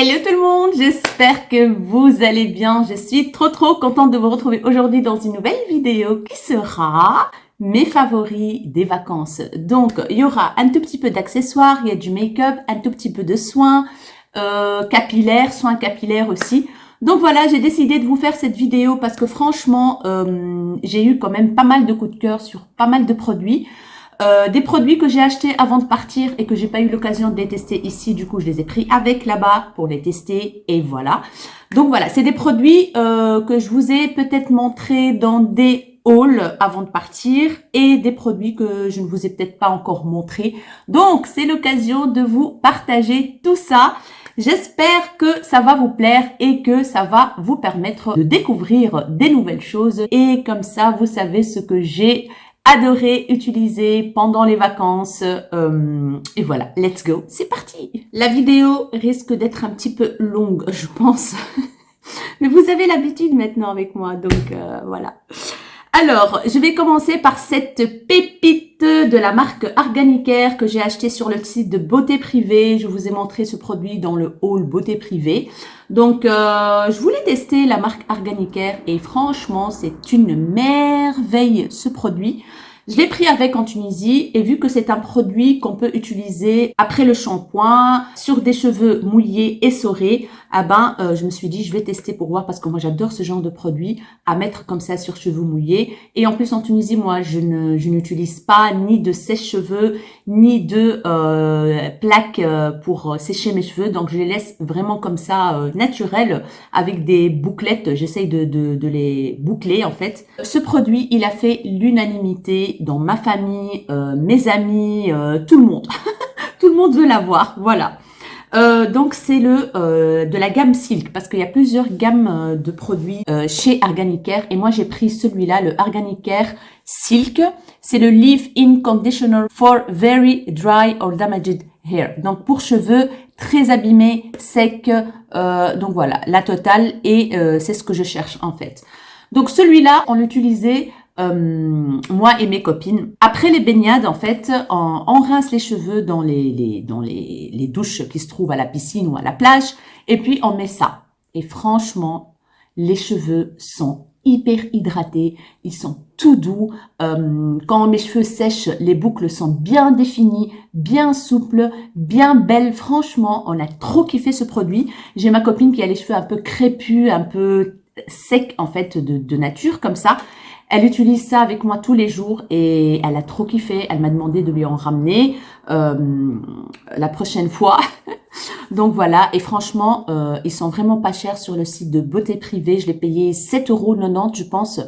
Hello tout le monde, j'espère que vous allez bien. Je suis trop contente de vous retrouver aujourd'hui dans une nouvelle vidéo qui sera mes favoris des vacances. Donc, il y aura un tout petit peu d'accessoires, il y a du make-up, un tout petit peu de soins capillaires, soins capillaires aussi. Donc voilà, j'ai décidé de vous faire cette vidéo parce que franchement, j'ai eu quand même pas mal de coups de cœur sur pas mal de produits. Des produits que j'ai achetés avant de partir et que j'ai pas eu l'occasion de les tester ici. Du coup, je les ai pris avec là-bas pour les tester et voilà. Donc voilà, c'est des produits que je vous ai peut-être montrés dans des hauls avant de partir et des produits que je ne vous ai peut-être pas encore montrés. Donc, c'est l'occasion de vous partager tout ça. J'espère que ça va vous plaire et que ça va vous permettre de découvrir des nouvelles choses. Et comme ça, vous savez ce que j'ai adoré utiliser pendant les vacances. Et voilà, let's go, c'est parti. La vidéo risque d'être un petit peu longue, je pense. Mais vous avez l'habitude maintenant avec moi, donc voilà. Alors, je vais commencer par cette pépite de la marque Arganicare que j'ai acheté sur le site de Beauté Privée. Je vous ai montré ce produit dans le haul Beauté Privée. Donc, je voulais tester la marque Arganicare et franchement, c'est une merveille ce produit. Je l'ai pris avec en Tunisie et vu que c'est un produit qu'on peut utiliser après le shampoing, sur des cheveux mouillés, essorés, je me suis dit je vais tester pour voir parce que moi j'adore ce genre de produit à mettre comme ça sur cheveux mouillés. Et en plus en Tunisie, moi je n'utilise pas ni de sèche-cheveux ni de plaques pour sécher mes cheveux. Donc je les laisse vraiment comme ça naturels avec des bouclettes. J'essaye de les boucler en fait. Ce produit, il a fait l'unanimité dans ma famille, mes amis, tout le monde. Tout le monde veut l'avoir, voilà. Donc c'est de la gamme Silk parce qu'il y a plusieurs gammes de produits chez Arganicare et moi j'ai pris celui-là, le Arganicare Silk. C'est le Leave-In Conditioner for Very Dry or Damaged Hair. Donc pour cheveux très abîmés, secs, donc voilà, la totale et c'est ce que je cherche en fait. Donc celui-là, on l'utilisait moi et mes copines. Après les baignades, en fait, on rince les cheveux dans les douches qui se trouvent à la piscine ou à la plage, et puis on met ça. Et franchement, les cheveux sont hyper hydratés, ils sont tout doux. Quand mes cheveux sèchent, les boucles sont bien définies, bien souples, bien belles. Franchement, on a trop kiffé ce produit. J'ai ma copine qui a les cheveux un peu crépus, un peu secs en fait de nature comme ça. Elle utilise ça avec moi tous les jours et elle a trop kiffé. Elle m'a demandé de lui en ramener la prochaine fois. Donc voilà, et franchement, ils sont vraiment pas chers sur le site de Beauté Privée. Je l'ai payé 7,90 € je pense.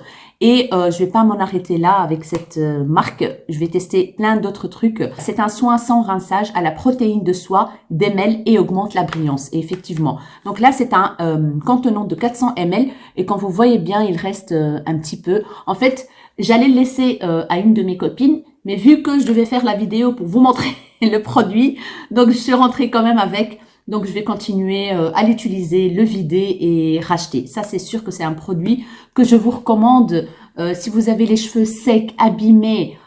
Et je vais pas m'en arrêter là avec cette marque. Je vais tester plein d'autres trucs. C'est un soin sans rinçage à la protéine de soie, démêle et augmente la brillance. Et effectivement, donc là c'est un contenant de 400 ml et quand vous voyez bien, il reste un petit peu. En fait, j'allais le laisser à une de mes copines, mais vu que je devais faire la vidéo pour vous montrer le produit, donc je suis rentrée quand même avec. Donc, je vais continuer à l'utiliser, le vider et racheter. Ça, c'est sûr que c'est un produit que je vous recommande. Si vous avez les cheveux secs, abîmés,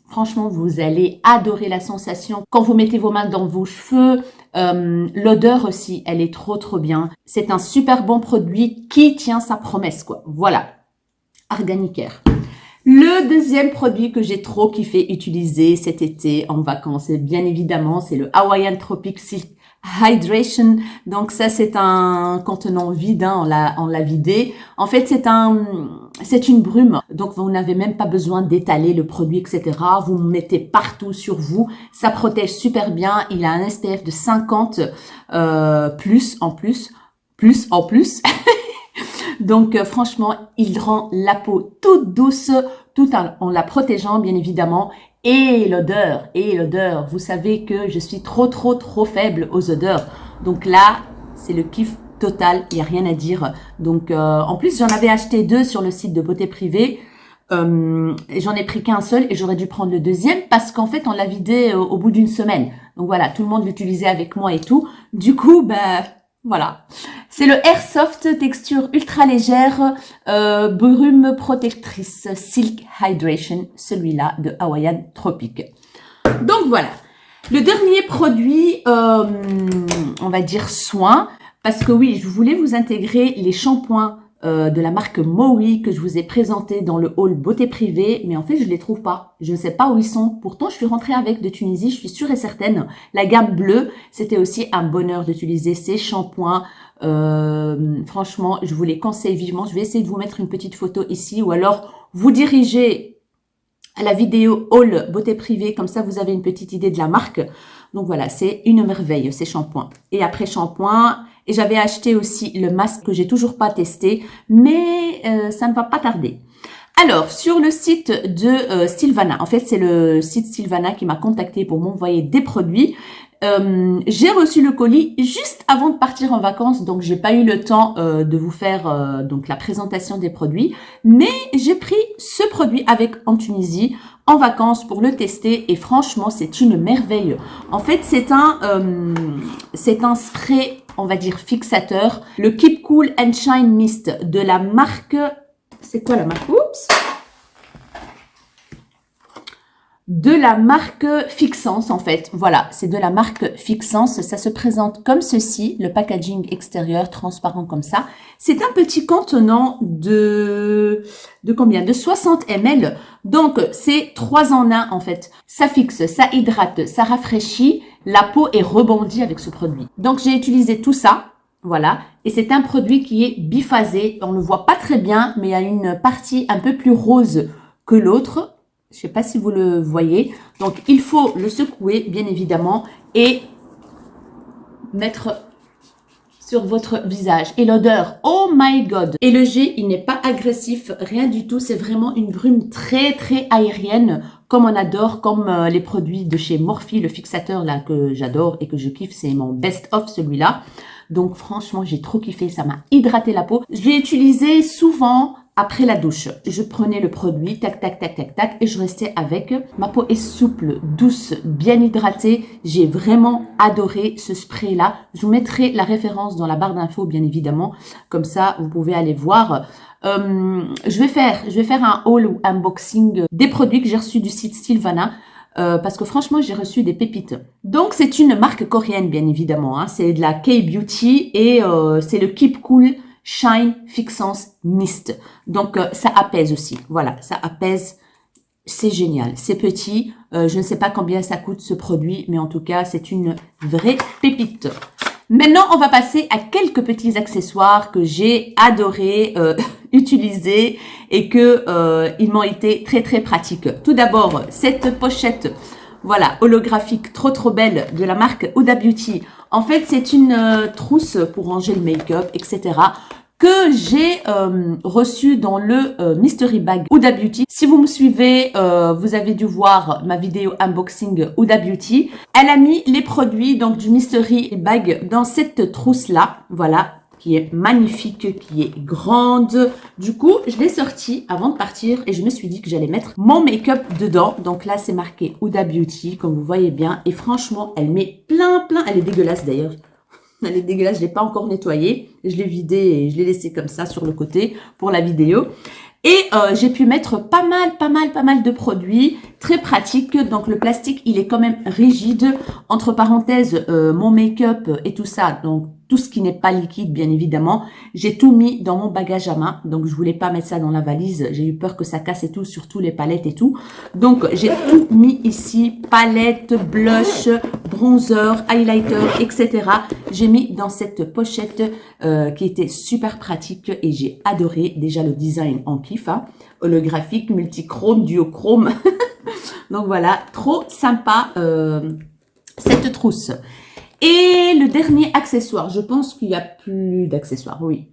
franchement, vous allez adorer la sensation. Quand vous mettez vos mains dans vos cheveux, l'odeur aussi, elle est trop bien. C'est un super bon produit qui tient sa promesse, quoi. Voilà, Arganicare. Le deuxième produit que j'ai trop kiffé utiliser cet été en vacances, bien évidemment, c'est le Hawaiian Tropic Silk Hydration. Donc ça, c'est un contenant vide, hein, on l'a vidé. En fait, c'est une brume. Donc vous n'avez même pas besoin d'étaler le produit, etc. Vous le mettez partout sur vous. Ça protège super bien. Il a un SPF de 50 plus en plus. Donc franchement, il rend la peau toute douce, tout en la protégeant bien évidemment. Et l'odeur, vous savez que je suis trop faible aux odeurs. Donc là, c'est le kiff total, il n'y a rien à dire. Donc en plus, j'en avais acheté 2 sur le site de Beauté Privée. J'en ai pris qu'un seul et j'aurais dû prendre le deuxième parce qu'en fait, on l'a vidé au bout d'une semaine. Donc voilà, tout le monde l'utilisait avec moi et tout. Du coup, voilà. C'est le Airsoft texture ultra légère, brume protectrice Silk Hydration, celui-là de Hawaiian Tropic. Donc voilà. Le dernier produit, on va dire soin, parce que oui, je voulais vous intégrer les shampoings de la marque Maui que je vous ai présenté dans le haul beauté privée, mais en fait je les trouve pas. Je ne sais pas où ils sont. Pourtant je suis rentrée avec de Tunisie, je suis sûre et certaine. La gamme bleue, c'était aussi un bonheur d'utiliser ces shampoings. Franchement, je vous les conseille vivement. Je vais essayer de vous mettre une petite photo ici, ou alors vous dirigez à la vidéo haul beauté privée, comme ça vous avez une petite idée de la marque. Donc voilà, c'est une merveille ces shampoings. Et après shampoing, et j'avais acheté aussi le masque que j'ai toujours pas testé, mais ça ne va pas tarder. Alors, sur le site de Sylvana, en fait c'est le site Sylvana qui m'a contacté pour m'envoyer des produits. J'ai reçu le colis juste avant de partir en vacances, donc j'ai pas eu le temps de vous faire donc la présentation des produits, mais j'ai pris ce produit avec en Tunisie en vacances pour le tester et franchement c'est une merveille. En fait c'est un spray, on va dire fixateur, le Keep Cool and Shine Mist de la marque, c'est quoi la marque? Oups, de la marque Fixence en fait. Voilà, c'est de la marque Fixence. Ça se présente comme ceci, le packaging extérieur transparent comme ça. C'est un petit contenant de combien? De 60 ml. Donc, c'est 3 en 1 en fait. Ça fixe, ça hydrate, ça rafraîchit. La peau est rebondie avec ce produit. Donc, j'ai utilisé tout ça. Voilà. Et c'est un produit qui est biphasé. On ne le voit pas très bien, mais il y a une partie un peu plus rose que l'autre. Je ne sais pas si vous le voyez. Donc, il faut le secouer, bien évidemment, et mettre sur votre visage. Et l'odeur, oh my god! Et le jet, il n'est pas agressif, rien du tout. C'est vraiment une brume très, très aérienne, comme on adore, comme les produits de chez Morphe, le fixateur là que j'adore et que je kiffe. C'est mon best-of, celui-là. Donc, franchement, j'ai trop kiffé. Ça m'a hydraté la peau. Je l'ai utilisé souvent après la douche. Je prenais le produit, tac, tac, tac, tac, tac, et je restais avec. Ma peau est souple, douce, bien hydratée. J'ai vraiment adoré ce spray-là. Je vous mettrai la référence dans la barre d'infos, bien évidemment. Comme ça, vous pouvez aller voir. Je vais faire un haul ou unboxing des produits que j'ai reçus du site Sylvana. Parce que franchement, j'ai reçu des pépites. Donc, c'est une marque coréenne, bien évidemment. Hein. C'est de la K-Beauty et c'est le Keep Cool Shine Fixance Mist. Donc, ça apaise aussi. Voilà, ça apaise. C'est génial. C'est petit. Je ne sais pas combien ça coûte ce produit, mais en tout cas, c'est une vraie pépite. Maintenant, on va passer à quelques petits accessoires que j'ai adoré utiliser et que ils m'ont été très très pratiques. Tout d'abord, cette pochette, voilà, holographique, trop belle, de la marque Huda Beauty. En fait, c'est une trousse pour ranger le make-up, etc. que j'ai reçu dans le Mystery Bag Huda Beauty. Si vous me suivez, vous avez dû voir ma vidéo unboxing Huda Beauty. Elle a mis les produits donc du Mystery Bag dans cette trousse-là, voilà, qui est magnifique, qui est grande. Du coup, je l'ai sortie avant de partir et je me suis dit que j'allais mettre mon make-up dedans. Donc là, c'est marqué Huda Beauty, comme vous voyez bien. Et franchement, elle met plein. Elle est dégueulasse d'ailleurs. Elle est dégueulasse, je ne l'ai pas encore nettoyée. Je l'ai vidée et je l'ai laissée comme ça sur le côté pour la vidéo. Et j'ai pu mettre pas mal de produits, très pratiques. Donc le plastique, il est quand même rigide. Entre parenthèses, mon make-up et tout ça, donc tout ce qui n'est pas liquide, bien évidemment, j'ai tout mis dans mon bagage à main. Donc je voulais pas mettre ça dans la valise. J'ai eu peur que ça casse et tout, surtout les palettes et tout. Donc j'ai tout mis ici, palette, blush, bronzer, highlighter, etc. J'ai mis dans cette pochette qui était super pratique et j'ai adoré déjà le design en kiff, hein. Holographique, multichrome, duochrome. Donc voilà, trop sympa cette trousse. Et le dernier accessoire, je pense qu'il n'y a plus d'accessoires, oui,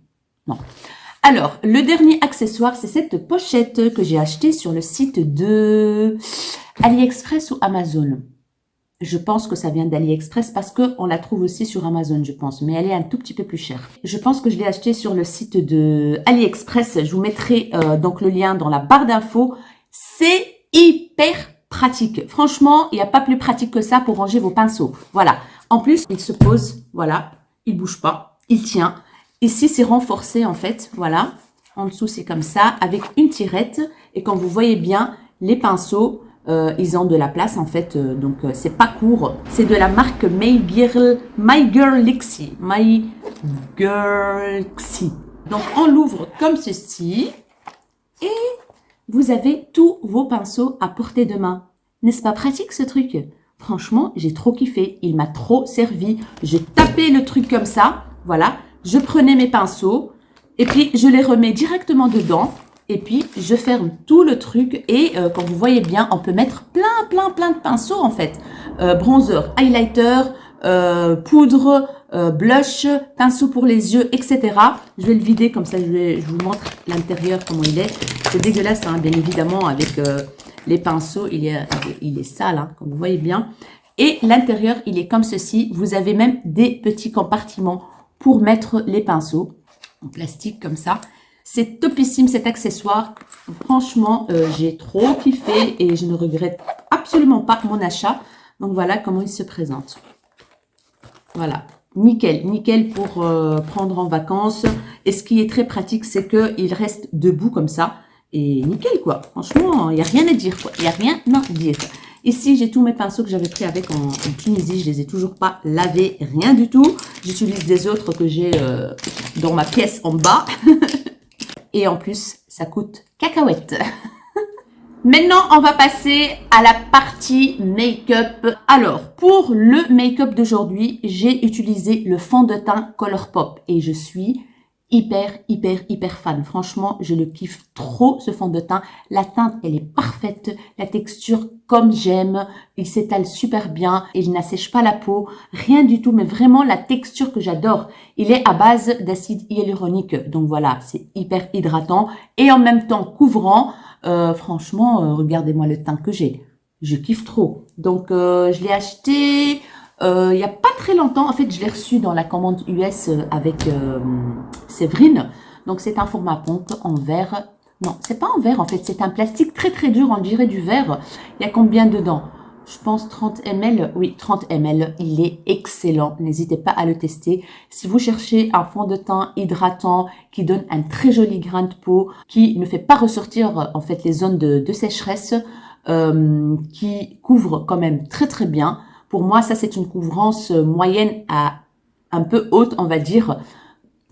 non. Alors, le dernier accessoire, c'est cette pochette que j'ai achetée sur le site de AliExpress ou Amazon. Je pense que ça vient d'AliExpress parce qu'on la trouve aussi sur Amazon, je pense. Mais elle est un tout petit peu plus chère. Je pense que je l'ai achetée sur le site de AliExpress. Je vous mettrai donc le lien dans la barre d'infos. C'est hyper pratique. Franchement, il n'y a pas plus pratique que ça pour ranger vos pinceaux. Voilà. En plus, il se pose. Voilà. Il bouge pas. Il tient. Ici, c'est renforcé en fait. Voilà. En dessous, c'est comme ça avec une tirette. Et quand vous voyez bien, les pinceaux... Ils ont de la place en fait, donc c'est pas court. C'est de la marque My Girl Lixie. My Girlxie. Donc on l'ouvre comme ceci et vous avez tous vos pinceaux à portée de main. N'est-ce pas pratique ce truc? Franchement, j'ai trop kiffé. Il m'a trop servi. Je tapais le truc comme ça. Voilà. Je prenais mes pinceaux et puis je les remets directement dedans. Et puis, je ferme tout le truc et comme vous voyez bien, on peut mettre plein de pinceaux en fait. Bronzer, highlighter, poudre, blush, pinceau pour les yeux, etc. Je vais le vider comme ça, je vous montre l'intérieur, comment il est. C'est dégueulasse, hein, bien évidemment, avec les pinceaux. Il est sale, hein, comme vous voyez bien. Et l'intérieur, il est comme ceci. Vous avez même des petits compartiments pour mettre les pinceaux en plastique comme ça. C'est topissime cet accessoire. Franchement, j'ai trop kiffé et je ne regrette absolument pas mon achat. Donc voilà comment il se présente. Voilà, nickel, nickel pour prendre en vacances. Et ce qui est très pratique, c'est qu'il reste debout comme ça. Et nickel quoi. Franchement, il n'y a rien à dire quoi. Il n'y a rien à dire. Ici, j'ai tous mes pinceaux que j'avais pris avec en Tunisie. Je les ai toujours pas lavés, rien du tout. J'utilise des autres que j'ai dans ma pièce en bas. Et en plus, ça coûte cacahuète. Maintenant, on va passer à la partie make-up. Alors, pour le make-up d'aujourd'hui, j'ai utilisé le fond de teint Colourpop. Et je suis hyper fan. Franchement, je le kiffe trop ce fond de teint. La teinte, elle est parfaite. La texture, comme j'aime. Il s'étale super bien. Et il n'assèche pas la peau. Rien du tout. Mais vraiment, la texture que j'adore. Il est à base d'acide hyaluronique. Donc voilà, c'est hyper hydratant. Et en même temps, couvrant. Franchement, regardez-moi le teint que j'ai. Je kiffe trop. Donc, je l'ai acheté... il n'y a pas très longtemps, en fait, je l'ai reçu dans la commande US avec Séverine. Donc, c'est un format pompe en verre. Non, c'est pas en verre, en fait. C'est un plastique très dur, on dirait du verre. Il y a combien dedans? Je pense 30 ml. Oui, 30 ml. Il est excellent. N'hésitez pas à le tester. Si vous cherchez un fond de teint hydratant qui donne un très joli grain de peau, qui ne fait pas ressortir, en fait, les zones de sécheresse, qui couvre quand même très bien. Pour moi, ça, c'est une couvrance moyenne à un peu haute, on va dire.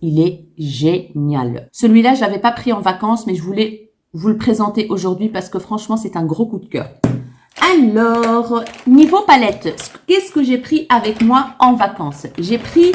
Il est génial. Celui-là, je l'avais pas pris en vacances, mais je voulais vous le présenter aujourd'hui parce que franchement, c'est un gros coup de cœur. Alors, niveau palette, qu'est-ce que j'ai pris avec moi en vacances? J'ai pris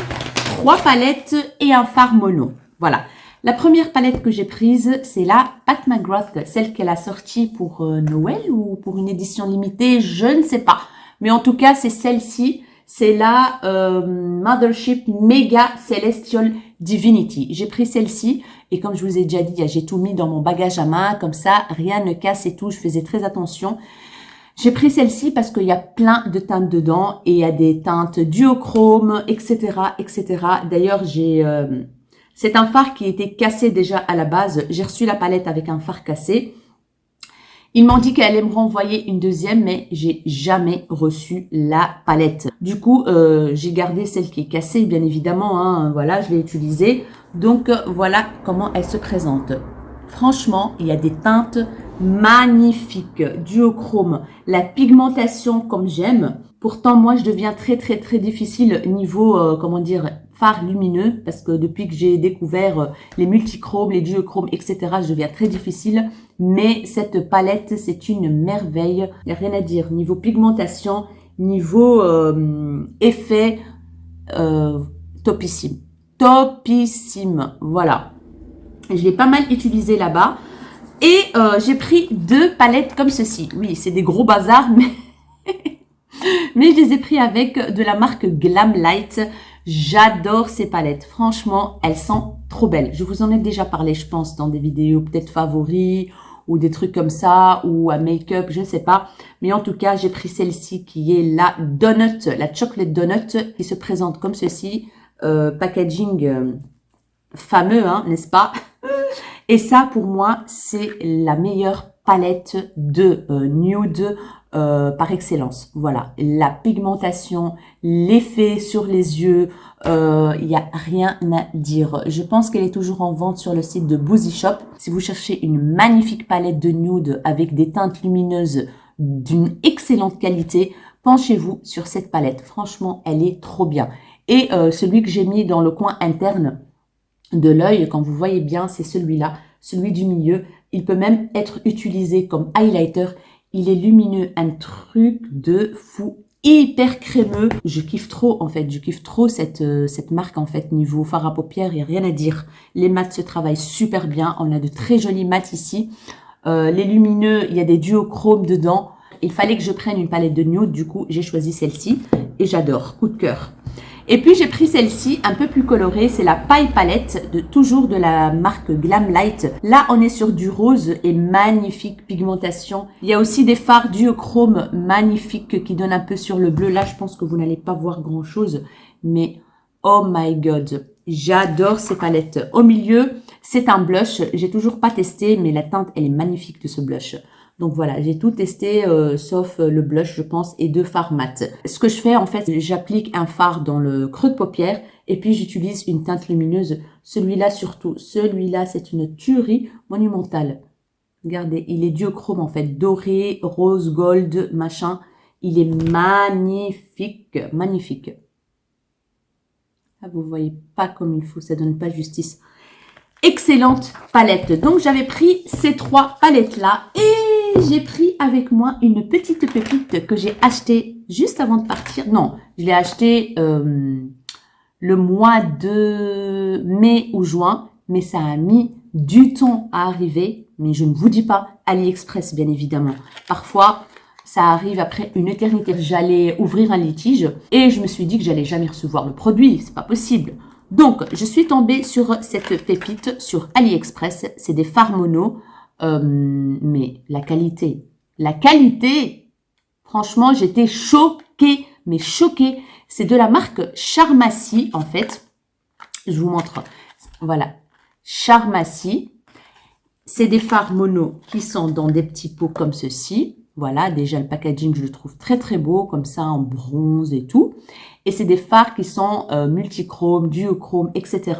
3 palettes et un fard mono. Voilà. La première palette que j'ai prise, c'est la Pat McGrath, celle qu'elle a sortie pour Noël ou pour une édition limitée, je ne sais pas. Mais en tout cas, c'est celle-ci. C'est la Mothership Mega Celestial Divinity. J'ai pris celle-ci. Et comme je vous ai déjà dit, j'ai tout mis dans mon bagage à main. Comme ça, rien ne casse et tout. Je faisais très attention. J'ai pris celle-ci parce qu'il y a plein de teintes dedans. Et il y a des teintes duochrome, etc. D'ailleurs, c'est un fard qui était cassé déjà à la base. J'ai reçu la palette avec un fard cassé. Ils m'ont dit qu'elle allait me renvoyer une deuxième, mais j'ai jamais reçu la palette. Du coup, j'ai gardé celle qui est cassée, bien évidemment. Hein, voilà, je l'ai utilisée. Donc, voilà comment elle se présente. Franchement, il y a des teintes magnifiques, duochrome, la pigmentation comme j'aime. Pourtant, moi, je deviens très difficile niveau, comment dire, fard lumineux, parce que depuis que j'ai découvert les multichromes, les duochromes, etc., je deviens très difficile. Mais cette palette, c'est une merveille. Il n'y a rien à dire. Niveau pigmentation, niveau effet, topissime. Topissime. Voilà. Je l'ai pas mal utilisé là-bas. Et j'ai pris 2 palettes comme ceci. Oui, c'est des gros bazars, mais je les ai pris avec de la marque Glamlight. J'adore ces palettes. Franchement, elles sont trop belles. Je vous en ai déjà parlé, je pense, dans des vidéos peut-être favoris ou des trucs comme ça, ou à make-up, je ne sais pas. Mais en tout cas, j'ai pris celle-ci qui est la Donut, la Chocolate Donut, qui se présente comme ceci. Packaging fameux, hein, n'est-ce pas? Et ça, pour moi, c'est la meilleure palette de nude par excellence. Voilà, la pigmentation, l'effet sur les yeux, il n'y a rien à dire. Je pense qu'elle est toujours en vente sur le site de Boozy Shop. Si vous cherchez une magnifique palette de nude avec des teintes lumineuses d'une excellente qualité. Penchez-vous sur cette palette. Franchement, elle est trop bien. Et celui que j'ai mis dans le coin interne de l'œil, quand vous voyez bien, c'est celui-là, celui du milieu. Il peut même être utilisé comme highlighter. Il est lumineux, un truc de fou, hyper crémeux. Je kiffe trop en fait, je kiffe trop cette marque en fait. Niveau fard à paupières, il n'y a rien à dire. Les mats se travaillent super bien. On a de très jolis mats ici. Les lumineux, il y a des duochromes dedans. Il fallait que je prenne une palette de nude, du coup j'ai choisi celle-ci et j'adore, coup de cœur. Et puis j'ai pris celle-ci, un peu plus colorée, c'est la paille palette, toujours de la marque Glamlight. Là on est sur du rose et magnifique pigmentation. Il y a aussi des fards duochrome magnifiques qui donnent un peu sur le bleu. Là je pense que vous n'allez pas voir grand chose, mais oh my god, j'adore ces palettes. Au milieu, c'est un blush, j'ai toujours pas testé, mais la teinte elle est magnifique de ce blush. Donc voilà, j'ai tout testé sauf le blush, je pense, et 2 fards mat. Ce que je fais, en fait, j'applique un fard dans le creux de paupière et puis j'utilise une teinte lumineuse. Celui-là surtout, celui-là, c'est une tuerie monumentale. Regardez, il est duochrome en fait, doré, rose, gold, machin. Il est magnifique, magnifique. Ah, vous voyez pas comme il faut, ça donne pas justice. Excellente palette. Donc j'avais pris ces 3 palettes là et j'ai pris avec moi une petite pépite que j'ai achetée juste avant de partir. Non, je l'ai achetée le mois de mai ou juin, mais ça a mis du temps à arriver. Mais je ne vous dis pas AliExpress bien évidemment. Parfois ça arrive après une éternité. J'allais ouvrir un litige et je me suis dit que j'allais jamais recevoir le produit. C'est pas possible. Donc, je suis tombée sur cette pépite sur AliExpress. C'est des fards mono. Mais la qualité, franchement, j'étais choquée, mais choquée. C'est de la marque Charmacy, en fait. Je vous montre. Voilà, Charmacy. C'est des fards mono qui sont dans des petits pots comme ceci. Voilà, déjà le packaging, je le trouve très très beau, comme ça en bronze et tout. Et c'est des fards qui sont multichrome, duochrome, etc.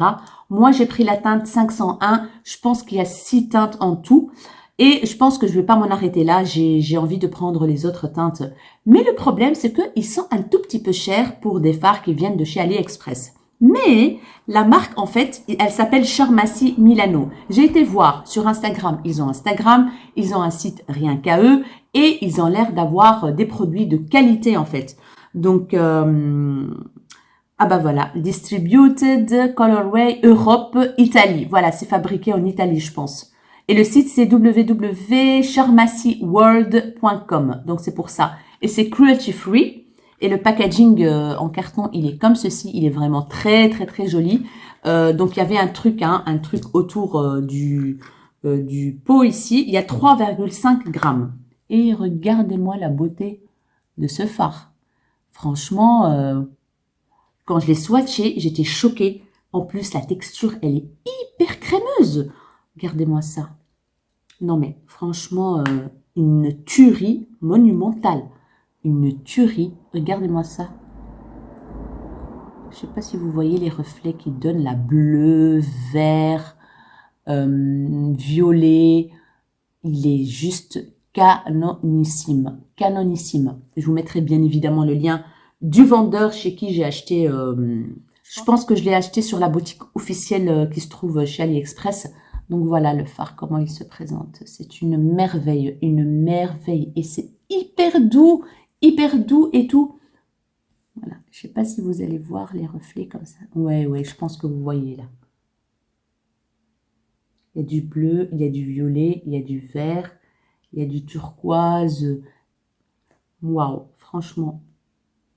Moi, j'ai pris la teinte 501. Je pense qu'il y a 6 teintes en tout. Et je pense que je vais pas m'en arrêter là. J'ai envie de prendre les autres teintes. Mais le problème, c'est qu'ils sont un tout petit peu chers pour des fards qui viennent de chez AliExpress. Mais la marque, en fait, elle s'appelle Charmacy Milano. J'ai été voir sur Instagram. Ils ont Instagram, ils ont un site rien qu'à eux et ils ont l'air d'avoir des produits de qualité, en fait. Donc, ah bah voilà, Distributed Colorway Europe, Italie. Voilà, c'est fabriqué en Italie, je pense. Et le site, c'est www.charmacyworld.com. Donc, c'est pour ça. Et c'est cruelty free. Et le packaging en carton, il est comme ceci. Il est vraiment très, très, très joli. Donc, il y avait un truc autour du pot ici. Il y a 3,5 grammes. Et regardez-moi la beauté de ce fard. Franchement, quand je l'ai swatché, j'étais choquée. En plus, la texture, elle est hyper crémeuse. Regardez-moi ça. Non mais, franchement, une tuerie monumentale. Une tuerie. Regardez-moi ça. Je sais pas si vous voyez les reflets qui donnent la bleu, vert, violet. Il est juste canonissime. Canonissime. Je vous mettrai bien évidemment le lien du vendeur chez qui j'ai acheté. Je pense que je l'ai acheté sur la boutique officielle qui se trouve chez AliExpress. Donc voilà le fard, comment il se présente. C'est une merveille. Et c'est hyper doux et tout. Voilà. Je sais pas si vous allez voir les reflets comme ça. Ouais, je pense que vous voyez là. Il y a du bleu, il y a du violet, il y a du vert, il y a du turquoise. Waouh, franchement.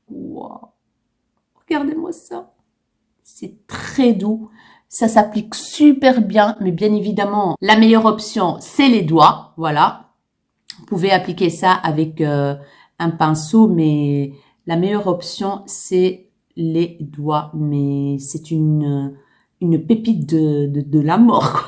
Waouh. Regardez-moi ça. C'est très doux. Ça s'applique super bien, mais bien évidemment, la meilleure option, c'est les doigts. Voilà. Vous pouvez appliquer ça avec un pinceau, mais la meilleure option, c'est les doigts. Mais c'est une pépite de la mort, quoi.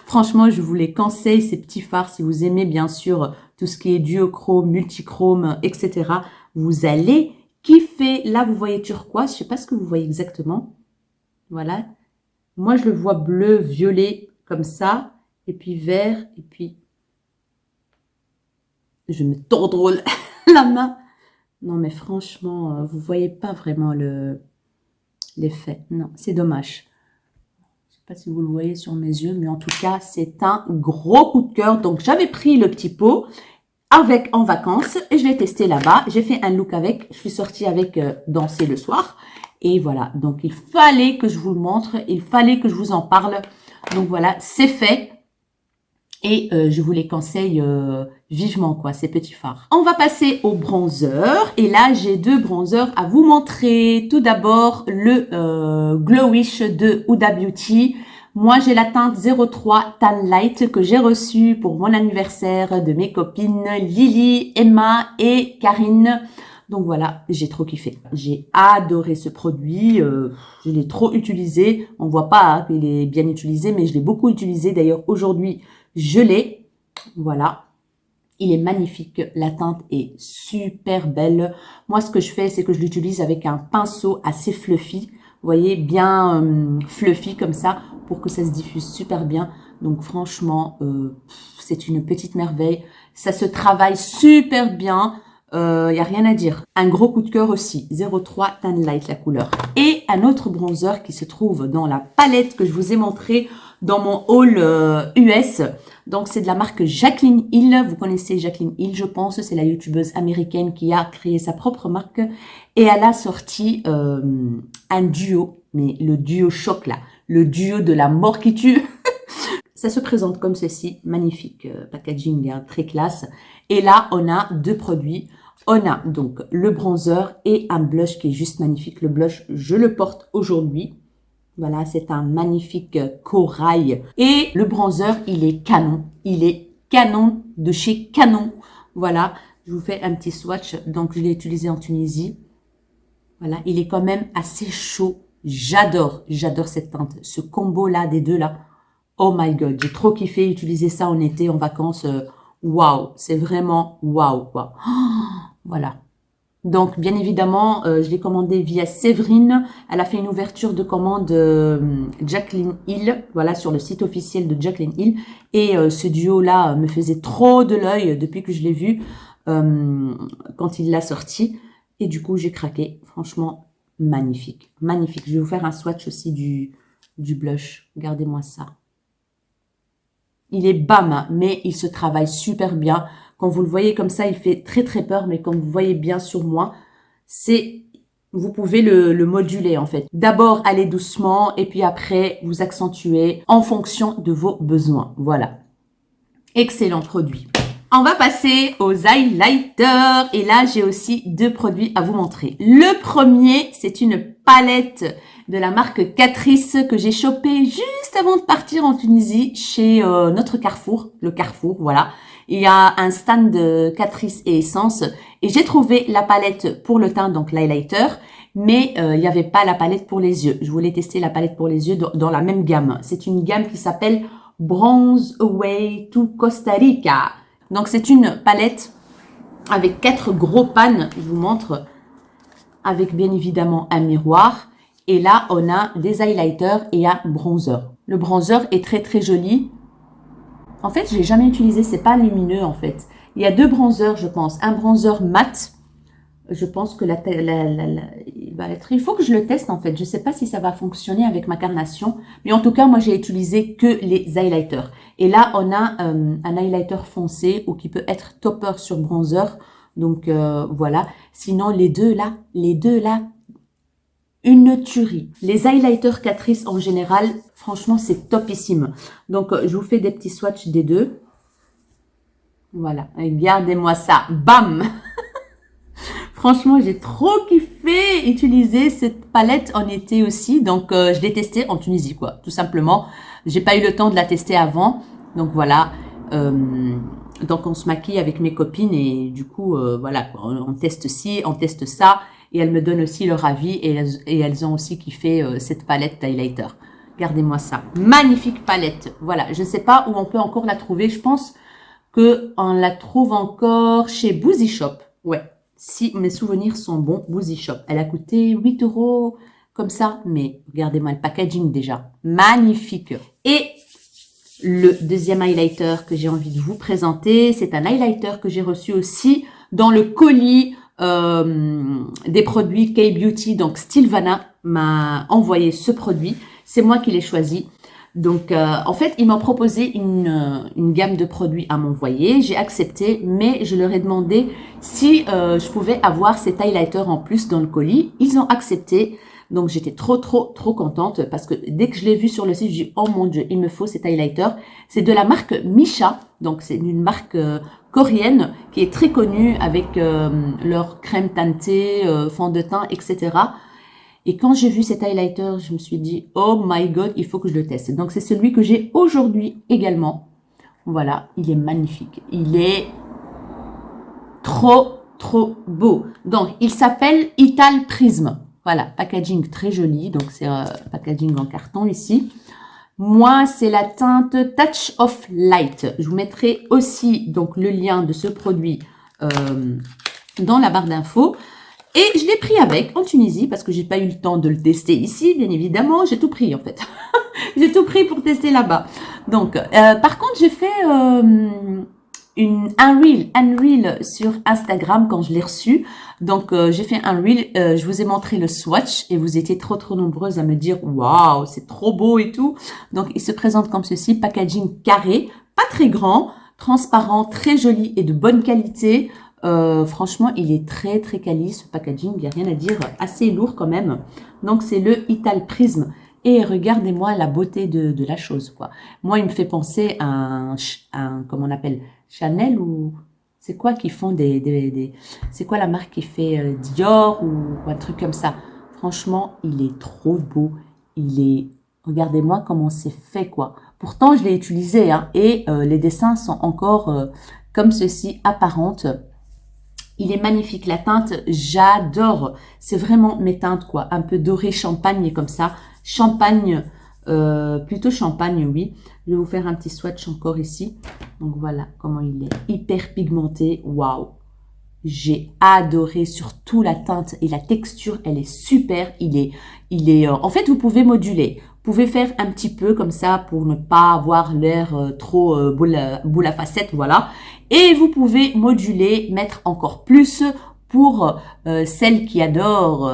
Franchement, je vous les conseille, ces petits fards. Si vous aimez, bien sûr, tout ce qui est duochrome, multichrome, etc., vous allez kiffer. Là, vous voyez turquoise. Je sais pas ce que vous voyez exactement. Voilà. Moi, je le vois bleu, violet, comme ça. Et puis vert. Et puis Je me tords drôle la main. Non, mais franchement, vous voyez pas vraiment l'effet. Non, c'est dommage. Je sais pas si vous le voyez sur mes yeux, mais en tout cas, c'est un gros coup de cœur. Donc, j'avais pris le petit pot avec en vacances et je l'ai testé là-bas. J'ai fait un look avec. Je suis sortie avec danser le soir. Et voilà, donc il fallait que je vous le montre. Il fallait que je vous en parle. Donc voilà, c'est fait. Et je vous les conseille vivement, quoi, ces petits fards. On va passer au bronzer. Et là, j'ai deux bronzers à vous montrer. Tout d'abord, le Glowish de Huda Beauty. Moi, j'ai la teinte 03 Tan Light que j'ai reçue pour mon anniversaire de mes copines Lily, Emma et Karine. Donc voilà, j'ai trop kiffé. J'ai adoré ce produit. Je l'ai trop utilisé. On voit pas qu'il est bien utilisé, mais je l'ai beaucoup utilisé. D'ailleurs, aujourd'hui, je l'ai. Voilà. Il est magnifique. La teinte est super belle. Moi, ce que je fais, c'est que je l'utilise avec un pinceau assez fluffy. Vous voyez, bien fluffy comme ça pour que ça se diffuse super bien. Donc, franchement, c'est une petite merveille. Ça se travaille super bien. Y a rien à dire. Un gros coup de cœur aussi. 03 Tan Light, la couleur. Et un autre bronzer qui se trouve dans la palette que je vous ai montré dans mon haul US. Donc, c'est de la marque Jaclyn Hill. Vous connaissez Jaclyn Hill, je pense. C'est la youtubeuse américaine qui a créé sa propre marque. Et elle a sorti un duo. Mais le duo choc, là. Le duo de la mort qui tue. Ça se présente comme ceci. Magnifique packaging, hein, très classe. Et là, on a deux produits. On a donc le bronzer et un blush qui est juste magnifique. Le blush, je le porte aujourd'hui. Voilà, c'est un magnifique corail. Et le bronzer, il est canon. Il est canon de chez Canon. Voilà, je vous fais un petit swatch. Donc, je l'ai utilisé en Tunisie. Voilà, il est quand même assez chaud. J'adore cette teinte. Ce combo-là, des deux là. Oh my god, j'ai trop kiffé utiliser ça en été, en vacances. Waouh, c'est vraiment waouh, quoi. Voilà. Donc, bien évidemment, je l'ai commandé via Séverine. Elle a fait une ouverture de commande Jaclyn Hill, voilà, sur le site officiel de Jaclyn Hill. Et ce duo-là me faisait trop de l'œil depuis que je l'ai vu quand il l'a sorti. Et du coup, j'ai craqué. Franchement, magnifique. Magnifique. Je vais vous faire un swatch aussi du blush. Regardez-moi ça. Il est bam, mais il se travaille super bien. Quand vous le voyez comme ça, il fait très très peur, mais comme vous voyez bien sur moi, vous pouvez le moduler en fait. D'abord, allez doucement et puis après, vous accentuez en fonction de vos besoins. Voilà. Excellent produit. On va passer aux highlighters. Et là, j'ai aussi deux produits à vous montrer. Le premier, c'est une palette de la marque Catrice que j'ai chopée juste avant de partir en Tunisie chez notre Carrefour. Le Carrefour, voilà. Il y a un stand de Catrice et Essence. Et j'ai trouvé la palette pour le teint, donc l'highlighter. Mais il n'y avait pas la palette pour les yeux. Je voulais tester la palette pour les yeux dans la même gamme. C'est une gamme qui s'appelle Bronze Away to Costa Rica. Donc, c'est une palette avec 4 gros pans. Je vous montre. Avec bien évidemment un miroir. Et là, on a des highlighters et un bronzer. Le bronzer est très très joli. En fait, je l'ai jamais utilisé. C'est pas lumineux en fait. Il y a deux bronzers, je pense. Un bronzer mat. Je pense que il va être. Il faut que je le teste en fait. Je sais pas si ça va fonctionner avec ma carnation, mais en tout cas, moi j'ai utilisé que les highlighters. Et là, on a un highlighter foncé ou qui peut être topper sur bronzer. Donc voilà. Sinon, les deux là, une tuerie. Les highlighters Catrice en général, franchement, c'est topissime. Donc je vous fais des petits swatchs des deux. Voilà. Regardez-moi ça. Bam. Franchement, j'ai trop kiffé utiliser cette palette en été aussi. Donc, je l'ai testée en Tunisie, quoi. Tout simplement. J'ai pas eu le temps de la tester avant. Donc, voilà. Donc, on se maquille avec mes copines et du coup, voilà, quoi. On teste ci, on teste ça. Et elles me donnent aussi leur avis et elles ont aussi kiffé cette palette d'highlighter. Regardez-moi ça. Magnifique palette. Voilà. Je ne sais pas où on peut encore la trouver. Je pense que on la trouve encore chez Boozy Shop. Ouais. Si mes souvenirs sont bons, Boozy Shop. Elle a coûté 8 € comme ça. Mais regardez-moi le packaging déjà. Magnifique. Et Le deuxième highlighter que j'ai envie de vous présenter, c'est un highlighter que j'ai reçu aussi dans le colis des produits K-Beauty. Donc Stilvana m'a envoyé ce produit, c'est moi qui l'ai choisi. Donc en fait, ils m'ont proposé une gamme de produits à m'envoyer. J'ai accepté, mais je leur ai demandé si je pouvais avoir cet highlighter en plus dans le colis. Ils ont accepté. Donc, j'étais trop contente parce que dès que je l'ai vu sur le site, j'ai dit, oh mon Dieu, il me faut cet highlighter. C'est de la marque Missha. Donc, c'est une marque coréenne qui est très connue avec leur crème teintée, fond de teint, etc. Et quand j'ai vu cet highlighter, je me suis dit, oh my God, il faut que je le teste. Donc, c'est celui que j'ai aujourd'hui également. Voilà, il est magnifique. Il est trop beau. Donc, il s'appelle Ital Prism. Voilà, packaging très joli, donc c'est packaging en carton ici. Moi, c'est la teinte Touch of Light. Je vous mettrai aussi donc le lien de ce produit dans la barre d'infos. Et je l'ai pris avec en Tunisie parce que j'ai pas eu le temps de le tester ici, bien évidemment. J'ai tout pris en fait. J'ai tout pris pour tester là-bas. Donc, par contre, j'ai fait un reel sur Instagram quand je l'ai reçu. Donc, j'ai fait un reel, je vous ai montré le swatch et vous étiez trop nombreuses à me dire « Waouh, c'est trop beau et tout ». Donc, il se présente comme ceci, packaging carré, pas très grand, transparent, très joli et de bonne qualité. Franchement, il est très quali ce packaging, il n'y a rien à dire, assez lourd quand même. Donc, c'est le Ital Prism. Et regardez-moi la beauté de la chose, quoi. Moi, il me fait penser à un comment on appelle, Chanel ou c'est quoi qui font c'est quoi la marque qui fait Dior ou un truc comme ça. Franchement, il est trop beau. Regardez-moi comment c'est fait, quoi. Pourtant, je l'ai utilisé, hein, et les dessins sont encore comme ceci, apparentes. Il est magnifique, la teinte, j'adore. C'est vraiment mes teintes, quoi. Un peu doré champagne comme ça. Champagne, plutôt champagne, oui. Je vais vous faire un petit swatch encore ici. Donc voilà comment il est. Hyper pigmenté. Waouh! J'ai adoré surtout la teinte et la texture. Elle est super. En fait, vous pouvez moduler. Vous pouvez faire un petit peu comme ça pour ne pas avoir l'air trop boule à facettes, voilà. Et vous pouvez moduler, mettre encore plus pour celles qui adorent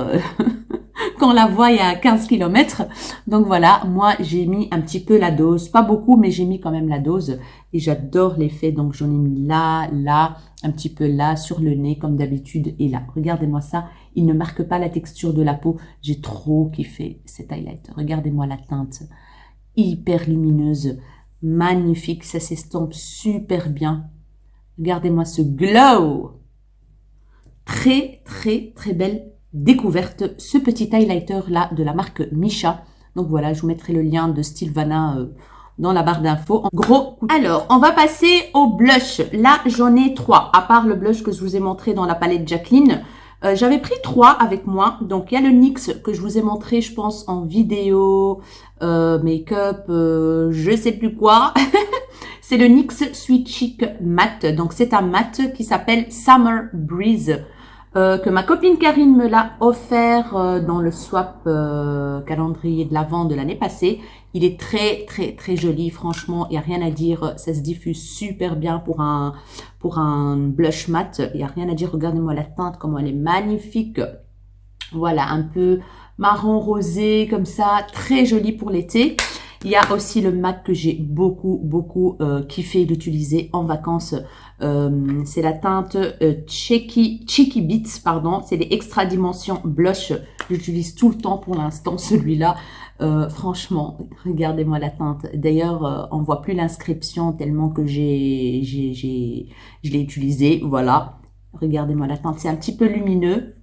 qu'on la voit à 15 km. Donc voilà, moi j'ai mis un petit peu la dose, pas beaucoup, mais j'ai mis quand même la dose et j'adore l'effet. Donc j'en ai mis là, un petit peu là, sur le nez comme d'habitude et là. Regardez-moi ça, il ne marque pas la texture de la peau. J'ai trop kiffé cet highlighter. Regardez-moi la teinte, hyper lumineuse, magnifique, ça s'estompe super bien. Regardez-moi ce glow. Très belle découverte, ce petit highlighter là de la marque Missha. Donc voilà, je vous mettrai le lien de Stilvana dans la barre d'infos. En gros, alors on va passer au blush. Là, j'en ai 3, à part le blush que je vous ai montré dans la palette Jacqueline. J'avais pris 3 avec moi. Donc il y a le NYX que je vous ai montré, je pense, en vidéo, make-up, je sais plus quoi. C'est le NYX Sweet Chic Matte. Donc c'est un matte qui s'appelle Summer Breeze. Que ma copine Karine me l'a offert dans le swap calendrier de l'Avent de l'année passée. Il est très joli, franchement, il n'y a rien à dire, ça se diffuse super bien pour un blush matte, il n'y a rien à dire. Regardez-moi la teinte, comment elle est magnifique. Voilà, un peu marron rosé comme ça, très joli pour l'été. Il y a aussi le MAC que j'ai beaucoup kiffé d'utiliser en vacances. C'est la teinte Cheeky Beats, pardon. C'est les Extra Dimension Blush. J'utilise tout le temps pour l'instant celui-là. Franchement, regardez-moi la teinte. D'ailleurs, on voit plus l'inscription tellement que je l'ai utilisé. Voilà. Regardez-moi la teinte. C'est un petit peu lumineux.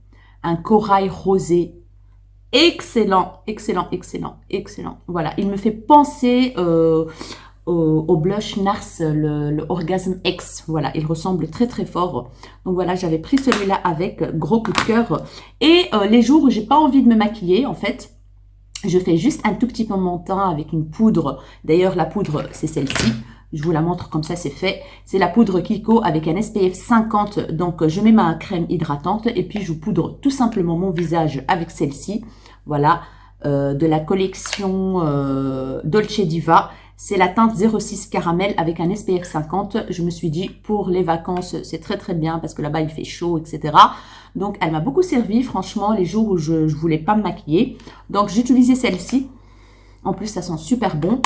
Un corail rosé. Excellent. Voilà, il me fait penser au blush NARS, le Orgasm X. Voilà, il ressemble très fort. Donc voilà, j'avais pris celui-là avec, gros coup de cœur. Et les jours où j'ai pas envie de me maquiller, en fait, je fais juste un tout petit peu mon teint avec une poudre. D'ailleurs, la poudre, c'est celle-ci. Je vous la montre comme ça, c'est fait. C'est la poudre Kiko avec un SPF 50. Donc, je mets ma crème hydratante et puis je poudre tout simplement mon visage avec celle-ci. Voilà, de la collection Dolce Diva. C'est la teinte 06 caramel avec un SPF 50. Je me suis dit, pour les vacances, c'est très très bien parce que là-bas, il fait chaud, etc. Donc, elle m'a beaucoup servi, franchement, les jours où je voulais pas me maquiller. Donc, j'ai utilisé celle-ci. En plus, ça sent super bon.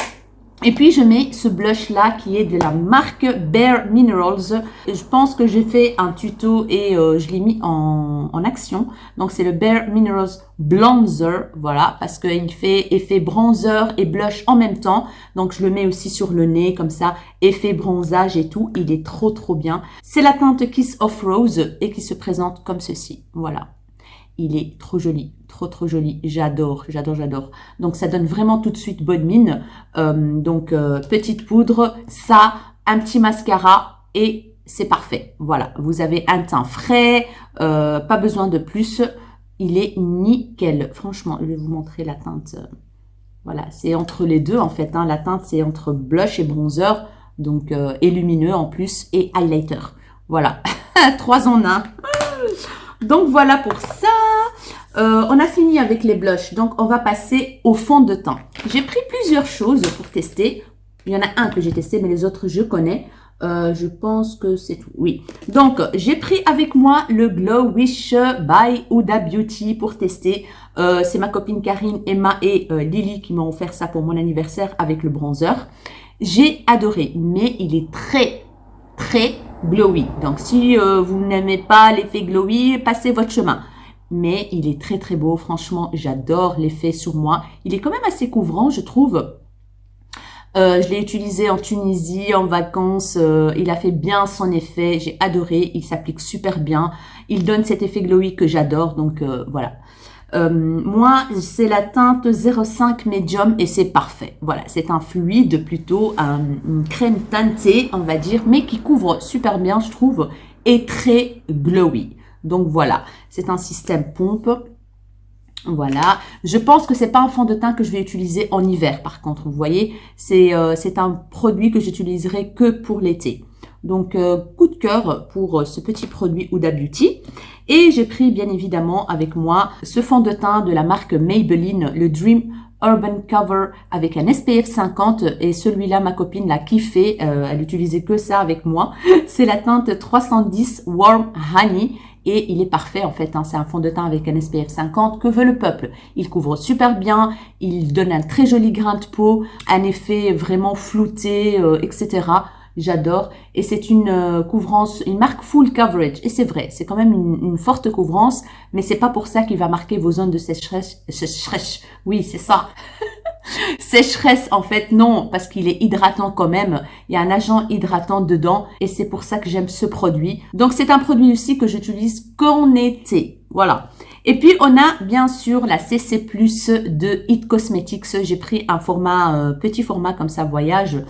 Et puis, je mets ce blush-là qui est de la marque Bare Minerals. Je pense que j'ai fait un tuto et je l'ai mis en action. Donc, c'est le Bare Minerals Bronzer. Voilà, parce qu'il fait effet bronzer et blush en même temps. Donc, je le mets aussi sur le nez, comme ça, effet bronzage et tout. Il est trop, trop bien. C'est la teinte Kiss of Rose et qui se présente comme ceci. Voilà. Il est trop joli, trop trop joli. J'adore, j'adore, j'adore. Donc, ça donne vraiment tout de suite bonne mine. Petite poudre, ça, un petit mascara et c'est parfait. Voilà, vous avez un teint frais, pas besoin de plus. Il est nickel. Franchement, je vais vous montrer la teinte. Voilà, c'est entre les deux en fait. Hein. La teinte, c'est entre blush et bronzer. Donc, et lumineux en plus et highlighter. Voilà, 3 en 1. Donc, voilà pour ça. On a fini avec les blushs. Donc, on va passer au fond de teint. J'ai pris plusieurs choses pour tester. Il y en a un que j'ai testé, mais les autres, je connais. Je pense que c'est tout. Oui. Donc, j'ai pris avec moi le Glow Wish by Huda Beauty pour tester. C'est ma copine Karine, Emma et Lily qui m'ont offert ça pour mon anniversaire avec le bronzer. J'ai adoré, mais il est très, très glowy. Donc, si vous n'aimez pas l'effet glowy, passez votre chemin. Mais il est très, très beau. Franchement, j'adore l'effet sur moi. Il est quand même assez couvrant, je trouve. Je l'ai utilisé en Tunisie, en vacances. Il a fait bien son effet. J'ai adoré. Il s'applique super bien. Il donne cet effet glowy que j'adore. Donc, voilà. Moi, c'est la teinte 05 Medium et c'est parfait. Voilà, c'est un fluide plutôt, une crème teintée, on va dire, mais qui couvre super bien, je trouve, et très glowy. Donc voilà, c'est un système pompe. Voilà, je pense que c'est pas un fond de teint que je vais utiliser en hiver. Par contre, vous voyez, c'est un produit que j'utiliserai que pour l'été. Donc, coup de cœur pour ce petit produit Huda Beauty. Et j'ai pris bien évidemment avec moi ce fond de teint de la marque Maybelline, le Dream Urban Cover avec un SPF 50. Et celui-là, ma copine l'a kiffé. Elle utilisait que ça avec moi. C'est la teinte 310 Warm Honey. Et il est parfait en fait, hein. C'est un fond de teint avec un SPF 50. Que veut le peuple? Il couvre super bien, il donne un très joli grain de peau, un effet vraiment flouté, etc. J'adore. Et c'est une couvrance, une marque full coverage. Et c'est vrai, c'est quand même une forte couvrance, mais c'est pas pour ça qu'il va marquer vos zones de sécheresse. Oui, c'est ça. Sécheresse, en fait, non, parce qu'il est hydratant quand même. Il y a un agent hydratant dedans et c'est pour ça que j'aime ce produit. Donc, c'est un produit aussi que j'utilise qu'en été. Voilà. Et puis, on a bien sûr la CC Plus de It Cosmetics. J'ai pris un format, petit format comme ça, voyage.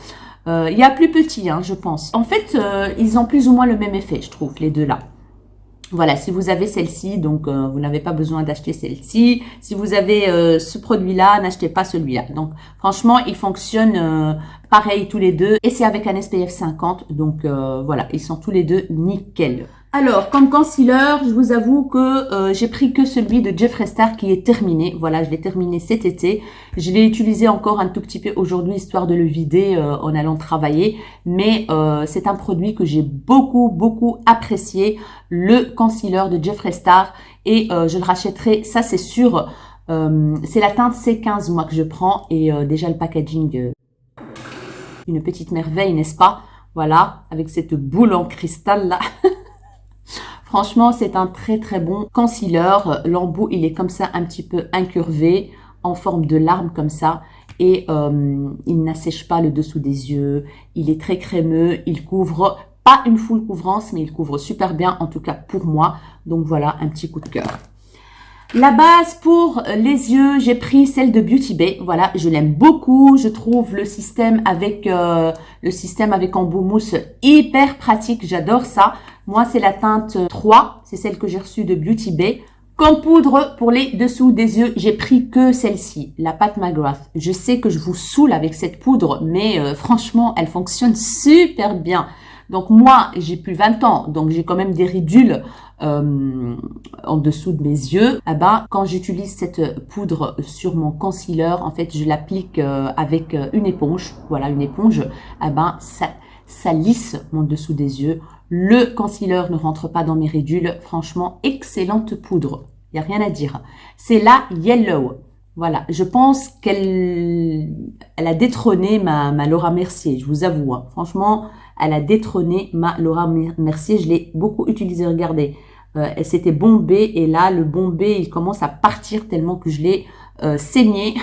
Il y a plus petit, hein, je pense. En fait, ils ont plus ou moins le même effet, je trouve, les deux là. Voilà, si vous avez celle-ci, donc vous n'avez pas besoin d'acheter celle-ci. Si vous avez ce produit-là, n'achetez pas celui-là. Donc, franchement, ils fonctionnent pareil tous les deux. Et c'est avec un SPF 50. Donc, voilà, ils sont tous les deux nickel. Alors, comme concealer, je vous avoue que j'ai pris que celui de Jeffree Star qui est terminé. Voilà, je l'ai terminé cet été. Je l'ai utilisé encore un tout petit peu aujourd'hui, histoire de le vider en allant travailler. Mais c'est un produit que j'ai beaucoup, beaucoup apprécié. Le concealer de Jeffree Star. Et je le rachèterai, ça c'est sûr. C'est la teinte C15, moi, que je prends. Et déjà, le packaging, une petite merveille, n'est-ce pas? Voilà, avec cette boule en cristal là. Franchement, c'est un très très bon concealer. L'embout, il est comme ça, un petit peu incurvé, en forme de larme comme ça. Et il n'assèche pas le dessous des yeux. Il est très crémeux. Il couvre, pas une full couvrance, mais il couvre super bien, en tout cas pour moi. Donc voilà, un petit coup de cœur. La base pour les yeux, j'ai pris celle de Beauty Bay. Voilà, je l'aime beaucoup. Je trouve le système avec embout mousse hyper pratique. J'adore ça. Moi, c'est la teinte 3. C'est celle que j'ai reçue de Beauty Bay. Comme poudre pour les dessous des yeux, j'ai pris que celle-ci, la Pat McGrath. Je sais que je vous saoule avec cette poudre, mais franchement, elle fonctionne super bien. Donc moi, j'ai plus 20 ans, donc j'ai quand même des ridules en dessous de mes yeux. Eh ben, quand j'utilise cette poudre sur mon concealer, en fait, je l'applique avec une éponge. Voilà, une éponge. Eh ben, ça lisse mon dessous des yeux. Le concealer ne rentre pas dans mes ridules. Franchement, excellente poudre. Il n'y a rien à dire. C'est la Yellow. Voilà, je pense qu'elle a détrôné ma Laura Mercier, je vous avoue. Hein. Franchement, elle a détrôné ma Laura Mercier. Je l'ai beaucoup utilisée, regardez. Elle s'était bombée et là, le bombé, il commence à partir tellement que je l'ai saigné.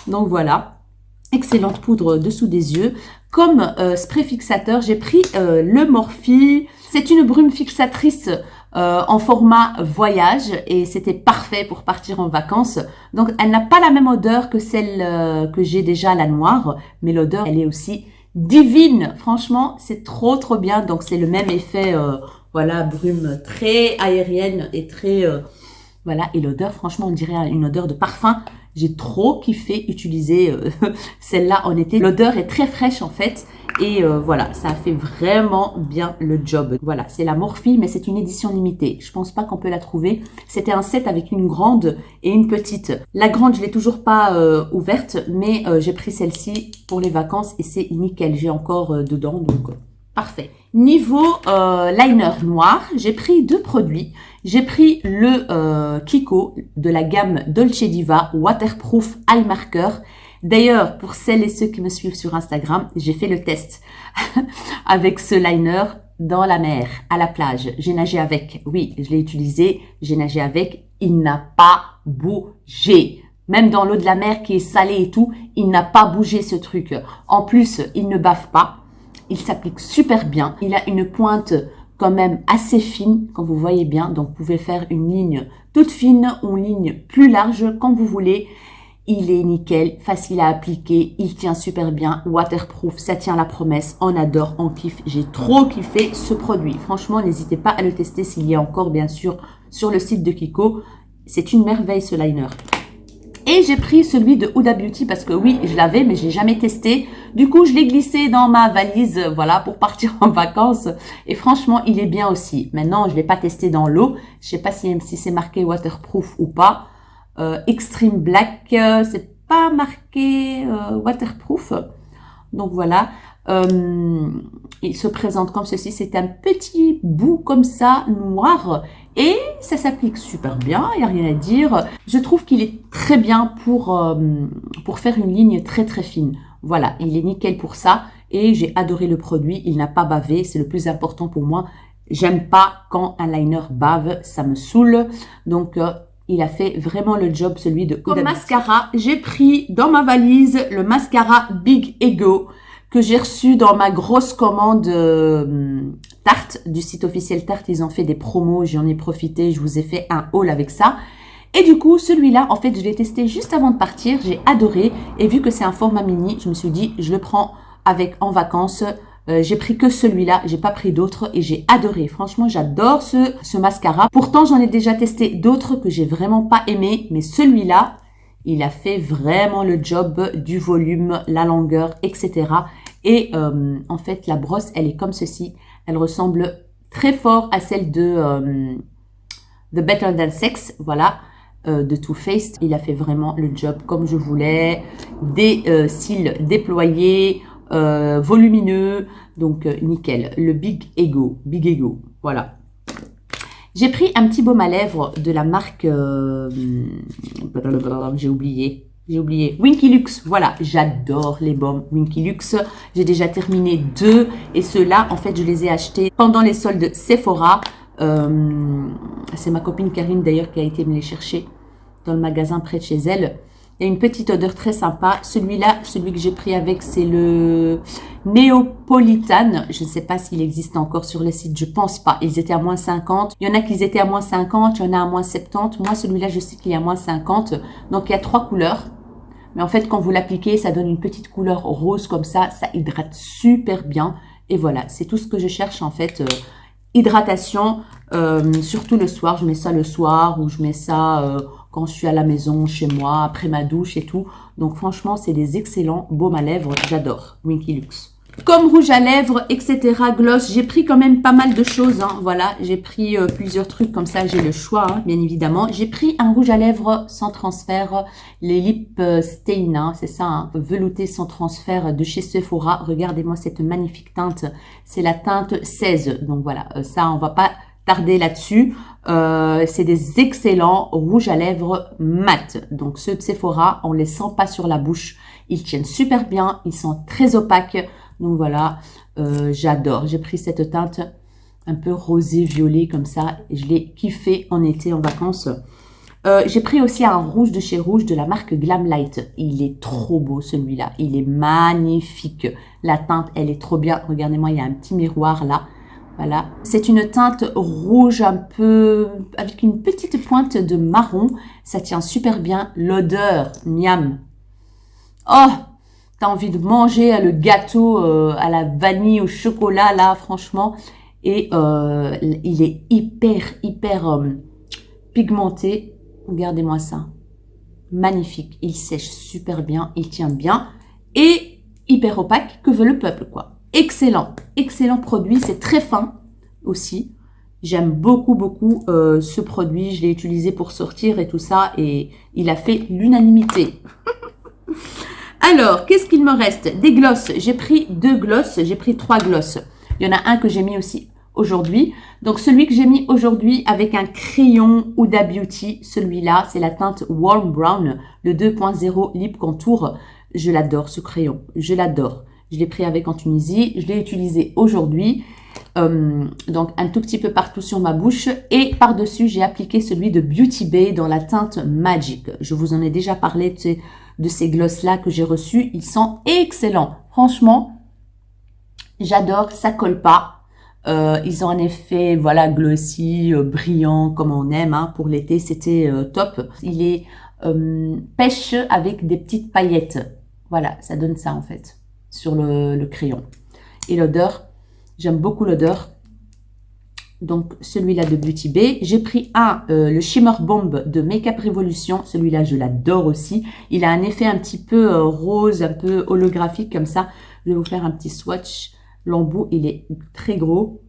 Donc voilà. Excellente poudre dessous des yeux. Comme spray fixateur, j'ai pris le Morphe. C'est une brume fixatrice en format voyage et c'était parfait pour partir en vacances. Donc, elle n'a pas la même odeur que celle que j'ai déjà, la noire, mais l'odeur, elle est aussi divine. Franchement, c'est trop bien. Donc, c'est le même effet, voilà, brume très aérienne et très... voilà, et l'odeur, franchement, on dirait une odeur de parfum. J'ai trop kiffé utiliser celle-là en été. L'odeur est très fraîche en fait. Et voilà, ça fait vraiment bien le job. Voilà, c'est la Morphe, mais c'est une édition limitée. Je pense pas qu'on peut la trouver. C'était un set avec une grande et une petite. La grande, je l'ai toujours pas ouverte, mais j'ai pris celle-ci pour les vacances et c'est nickel. J'ai encore dedans, donc parfait. Niveau liner noir, j'ai pris deux produits. J'ai pris le Kiko de la gamme Dolce Diva Waterproof Eye Marker. D'ailleurs, pour celles et ceux qui me suivent sur Instagram, j'ai fait le test avec ce liner dans la mer, à la plage. J'ai nagé avec. Oui, je l'ai utilisé. J'ai nagé avec. Il n'a pas bougé. Même dans l'eau de la mer qui est salée et tout, il n'a pas bougé ce truc. En plus, il ne bave pas. Il s'applique super bien. Il a une pointe quand même assez fine, quand vous voyez bien. Donc, vous pouvez faire une ligne toute fine ou une ligne plus large, quand vous voulez. Il est nickel, facile à appliquer, il tient super bien, waterproof, ça tient la promesse, on adore, on kiffe. J'ai trop kiffé ce produit. Franchement, n'hésitez pas à le tester s'il y a encore, bien sûr, sur le site de Kiko. C'est une merveille, ce liner. Et j'ai pris celui de Huda Beauty parce que oui, je l'avais, mais je l'ai jamais testé. Du coup, je l'ai glissé dans ma valise, voilà, pour partir en vacances. Et franchement, il est bien aussi. Maintenant, je l'ai pas testé dans l'eau. Je sais pas si c'est marqué waterproof ou pas. Extreme Black, c'est pas marqué waterproof. Donc voilà. Il se présente comme ceci. C'est un petit bout comme ça, noir. Et ça s'applique super bien, il n'y a rien à dire. Je trouve qu'il est très bien pour faire une ligne très fine. Voilà, il est nickel pour ça. Et j'ai adoré le produit, il n'a pas bavé, c'est le plus important pour moi. J'aime pas quand un liner bave, ça me saoule. Donc, il a fait vraiment le job, celui de... Comme mascara, j'ai pris dans ma valise le mascara Big Ego que j'ai reçu dans ma grosse commande Tarte, du site officiel Tarte. Ils ont fait des promos, j'en ai profité, je vous ai fait un haul avec ça. Et du coup, celui-là, en fait, je l'ai testé juste avant de partir, j'ai adoré. Et vu que c'est un format mini, je me suis dit, je le prends avec en vacances. J'ai pris que celui-là, j'ai pas pris d'autres et j'ai adoré. Franchement, j'adore ce mascara. Pourtant, j'en ai déjà testé d'autres que j'ai vraiment pas aimé, mais celui-là, il a fait vraiment le job du volume, la longueur, etc. Et en fait, la brosse, elle est comme ceci. Elle ressemble très fort à celle de The Better Than Sex, voilà, de Too Faced. Il a fait vraiment le job comme je voulais. Des cils déployés, volumineux, donc nickel. Le Big Ego, voilà. J'ai pris un petit baume à lèvres de la marque, j'ai oublié, Winky Lux. Voilà, j'adore les baumes Winky Lux. J'ai déjà terminé 2 et ceux-là, en fait, je les ai achetés pendant les soldes Sephora. C'est ma copine Karine d'ailleurs qui a été me les chercher dans le magasin près de chez elle. Il y a une petite odeur très sympa. Celui-là, celui que j'ai pris avec, c'est le Néapolitane. Je ne sais pas s'il existe encore sur le site. Je pense pas. Ils étaient à moins 50. Il y en a qui étaient à moins 50. Il y en a à moins 70. Moi, celui-là, je sais qu'il est à moins 50. Donc, il y a 3 couleurs. Mais en fait, quand vous l'appliquez, ça donne une petite couleur rose comme ça. Ça hydrate super bien. Et voilà, c'est tout ce que je cherche en fait. Hydratation, surtout le soir. Je mets ça le soir ou je mets ça... quand je suis à la maison, chez moi, après ma douche et tout. Donc franchement, c'est des excellents baumes à lèvres. J'adore. Winky Lux. Comme rouge à lèvres, etc., gloss, j'ai pris quand même pas mal de choses. Hein. Voilà, j'ai pris plusieurs trucs comme ça, j'ai le choix, hein, bien évidemment. J'ai pris un rouge à lèvres sans transfert, les Lip Stain, hein, c'est ça, hein, velouté sans transfert de chez Sephora. Regardez-moi cette magnifique teinte, c'est la teinte 16. Donc voilà, ça, on va pas tarder là-dessus. C'est des excellents rouges à lèvres mat. Donc ceux de Sephora, on les sent pas sur la bouche. Ils tiennent super bien, ils sont très opaques. Donc voilà, j'adore. J'ai pris cette teinte un peu rosé violet comme ça. Et je l'ai kiffé en été, en vacances. J'ai pris aussi un rouge de chez Rouge de la marque Glamlight. Il est trop beau celui-là. Il est magnifique. La teinte, elle est trop bien. Regardez-moi, il y a un petit miroir là. Voilà. C'est une teinte rouge un peu avec une petite pointe de marron. Ça tient super bien. L'odeur, miam. Oh! T'as envie de manger le gâteau à la vanille au chocolat, là, franchement. Et il est hyper pigmenté. Regardez-moi ça. Magnifique. Il sèche super bien. Il tient bien. Et hyper opaque. Que veut le peuple, quoi. Excellent. Excellent produit. C'est très fin aussi. J'aime beaucoup ce produit. Je l'ai utilisé pour sortir et tout ça. Et il a fait l'unanimité. Alors, qu'est-ce qu'il me reste? Des glosses. J'ai pris 2 glosses. J'ai pris 3 glosses. Il y en a un que j'ai mis aussi aujourd'hui. Donc, celui que j'ai mis aujourd'hui avec un crayon Huda Beauty, celui-là, c'est la teinte Warm Brown, le 2.0 Lip Contour. Je l'adore, ce crayon. Je l'adore. Je l'ai pris avec en Tunisie. Je l'ai utilisé aujourd'hui. Donc, un tout petit peu partout sur ma bouche. Et par-dessus, j'ai appliqué celui de Beauty Bay dans la teinte Magic. Je vous en ai déjà parlé de ces glosses-là que j'ai reçus. Ils sont excellents. Franchement, j'adore. Ça colle pas. Ils ont un effet, voilà, glossy, brillant, comme on aime. Hein. Pour l'été, c'était top. Il est pêche avec des petites paillettes. Voilà, ça donne ça, en fait, sur le crayon. Et l'odeur, j'aime beaucoup l'odeur. Donc, celui-là de Beauty Bay. J'ai pris le Shimmer Bomb de Makeup Revolution. Celui-là, je l'adore aussi. Il a un effet un petit peu rose, un peu holographique comme ça. Je vais vous faire un petit swatch. L'embout, il est très gros.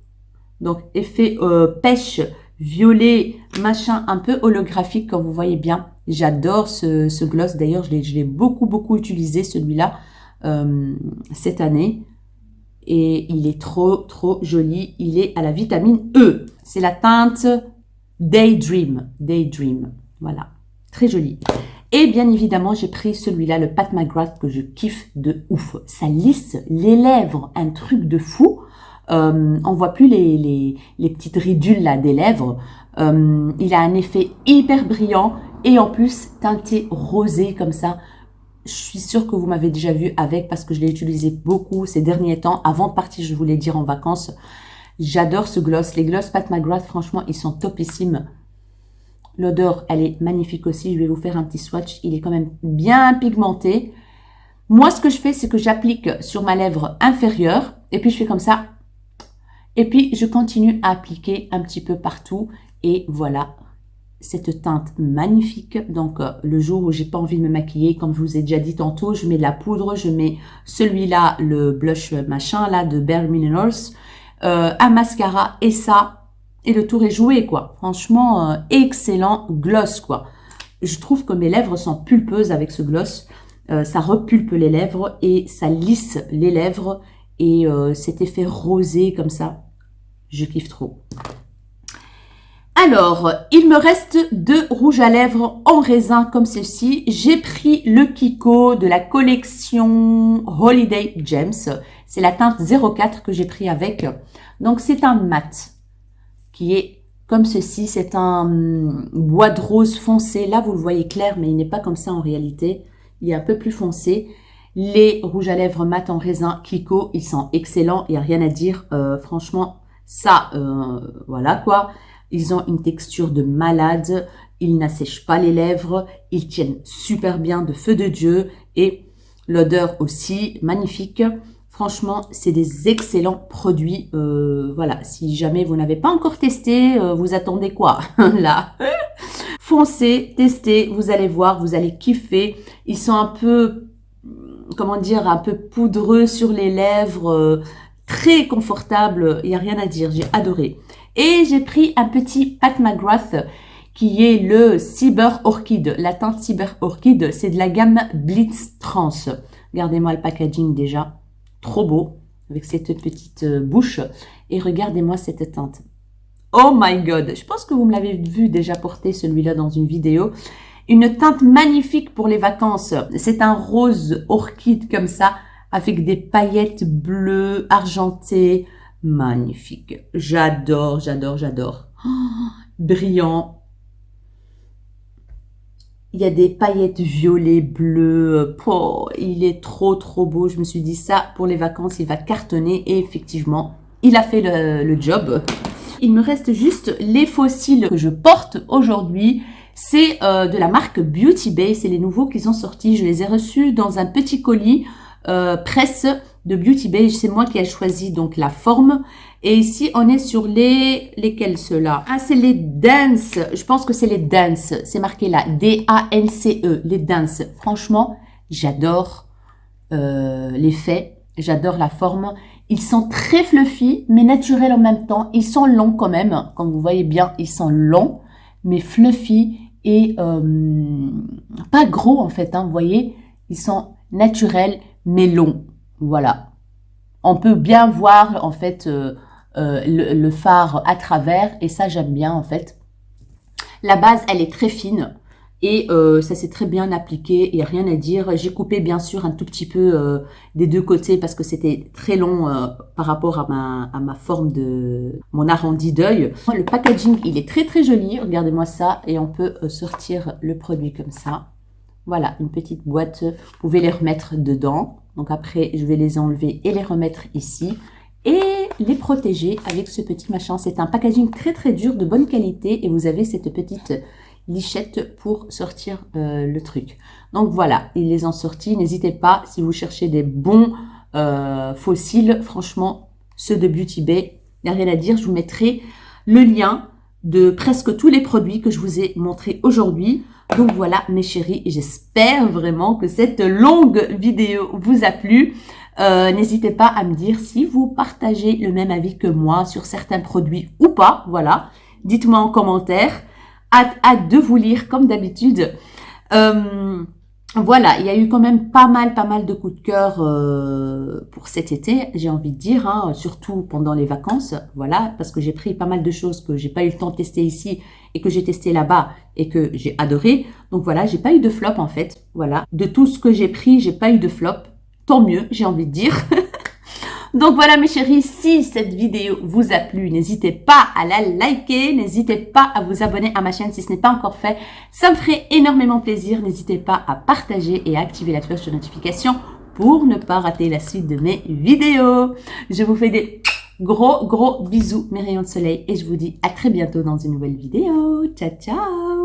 Donc, effet pêche, violet, machin, un peu holographique, comme vous voyez bien. J'adore ce gloss. D'ailleurs, je l'ai beaucoup utilisé, celui-là, cette année. Et il est trop joli. Il est à la vitamine E. C'est la teinte Daydream. Daydream. Voilà. Très joli. Et bien évidemment, j'ai pris celui-là, le Pat McGrath, que je kiffe de ouf. Ça lisse les lèvres. Un truc de fou. On voit plus les petites ridules là des lèvres. Il a un effet hyper brillant. Et en plus, teinté rosé comme ça. Je suis sûre que vous m'avez déjà vu avec parce que je l'ai utilisé beaucoup ces derniers temps. Avant de partir, je voulais dire en vacances. J'adore ce gloss. Les gloss Pat McGrath, franchement, ils sont topissimes. L'odeur, elle est magnifique aussi. Je vais vous faire un petit swatch. Il est quand même bien pigmenté. Moi, ce que je fais, c'est que j'applique sur ma lèvre inférieure. Et puis, je fais comme ça. Et puis, je continue à appliquer un petit peu partout. Et voilà. Cette teinte magnifique. Donc, le jour où j'ai pas envie de me maquiller, comme je vous ai déjà dit tantôt, je mets de la poudre, je mets celui-là, le blush machin là de Bare Minerals, un mascara et ça, et le tour est joué quoi. Franchement, excellent gloss quoi. Je trouve que mes lèvres sont pulpeuses avec ce gloss. Ça repulpe les lèvres et ça lisse les lèvres et cet effet rosé comme ça, je kiffe trop. Alors, il me reste 2 rouges à lèvres en raisin comme ceci. J'ai pris le Kiko de la collection Holiday Gems. C'est la teinte 04 que j'ai pris avec. Donc, c'est un mat qui est comme ceci. C'est un bois de rose foncé. Là, vous le voyez clair, mais il n'est pas comme ça en réalité. Il est un peu plus foncé. Les rouges à lèvres mat en raisin Kiko, ils sont excellents. Il n'y a rien à dire. Franchement, ça, voilà quoi. Ils ont une texture de malade, ils n'assèchent pas les lèvres, ils tiennent super bien de feu de Dieu et l'odeur aussi magnifique. Franchement, c'est des excellents produits. Voilà, si jamais vous n'avez pas encore testé, vous attendez quoi là? Foncez, testez, vous allez voir, vous allez kiffer. Ils sont un peu comment dire, un peu poudreux sur les lèvres, très confortable, il n'y a rien à dire, j'ai adoré. Et j'ai pris un petit Pat McGrath qui est le Cyber Orchid, la teinte Cyber Orchid, c'est de la gamme Blitz Trans. Regardez-moi le packaging déjà, trop beau, avec cette petite bouche. Et regardez-moi cette teinte. Oh my god, je pense que vous me l'avez vu déjà porter celui-là dans une vidéo. Une teinte magnifique pour les vacances. C'est un rose orchide comme ça, avec des paillettes bleues, argentées. Magnifique. J'adore, j'adore, j'adore. Oh, brillant. Il y a des paillettes violet, bleues. Oh, il est trop, trop beau. Je me suis dit ça, pour les vacances, il va cartonner. Et effectivement, il a fait le job. Il me reste juste les fossiles que je porte aujourd'hui. C'est de la marque Beauty Bay. C'est les nouveaux qu'ils ont sortis. Je les ai reçus dans un petit colis presse de Beauty Bay. C'est moi qui ai choisi donc la forme. Et ici, on est sur lesquels ceux-là? Ah, c'est les Dance. Je pense que c'est les Dance. C'est marqué là. D-A-N-C-E. Les Dance. Franchement, j'adore l'effet. J'adore la forme. Ils sont très fluffy, mais naturels en même temps. Ils sont longs quand même. Comme vous voyez bien, ils sont longs, mais fluffy et pas gros en fait. Hein, vous voyez, ils sont naturels, mais longs. Voilà. On peut bien voir en fait le fard à travers et ça, j'aime bien en fait. La base, elle est très fine. Et ça s'est très bien appliqué, il n'y a rien à dire. J'ai coupé bien sûr un tout petit peu des deux côtés parce que c'était très long par rapport à ma forme de mon arrondi d'œil. Le packaging, il est très très joli, regardez-moi ça. Et on peut sortir le produit comme ça. Voilà, une petite boîte, vous pouvez les remettre dedans. Donc après, je vais les enlever et les remettre ici. Et les protéger avec ce petit machin. C'est un packaging très très dur, de bonne qualité. Et vous avez cette petite lichette pour sortir le truc. Donc voilà, ils les ont sortis. N'hésitez pas, si vous cherchez des bons fossiles, franchement, ceux de Beauty Bay, il n'y a rien à dire. Je vous mettrai le lien de presque tous les produits que je vous ai montrés aujourd'hui. Donc voilà, mes chéris, j'espère vraiment que cette longue vidéo vous a plu. N'hésitez pas à me dire si vous partagez le même avis que moi sur certains produits ou pas. Voilà, dites-moi en commentaire. Hâte de vous lire comme d'habitude. Voilà, il y a eu quand même pas mal de coups de cœur pour cet été, j'ai envie de dire, hein, surtout pendant les vacances. Voilà, parce que j'ai pris pas mal de choses que j'ai pas eu le temps de tester ici et que j'ai testé là-bas et que j'ai adoré. Donc voilà, j'ai pas eu de flop en fait. Voilà, de tout ce que j'ai pris, j'ai pas eu de flop. Tant mieux, j'ai envie de dire. Donc voilà mes chéris, si cette vidéo vous a plu, n'hésitez pas à la liker, n'hésitez pas à vous abonner à ma chaîne si ce n'est pas encore fait. Ça me ferait énormément plaisir. N'hésitez pas à partager et à activer la cloche de notification pour ne pas rater la suite de mes vidéos. Je vous fais des gros bisous mes rayons de soleil et je vous dis à très bientôt dans une nouvelle vidéo. Ciao ciao.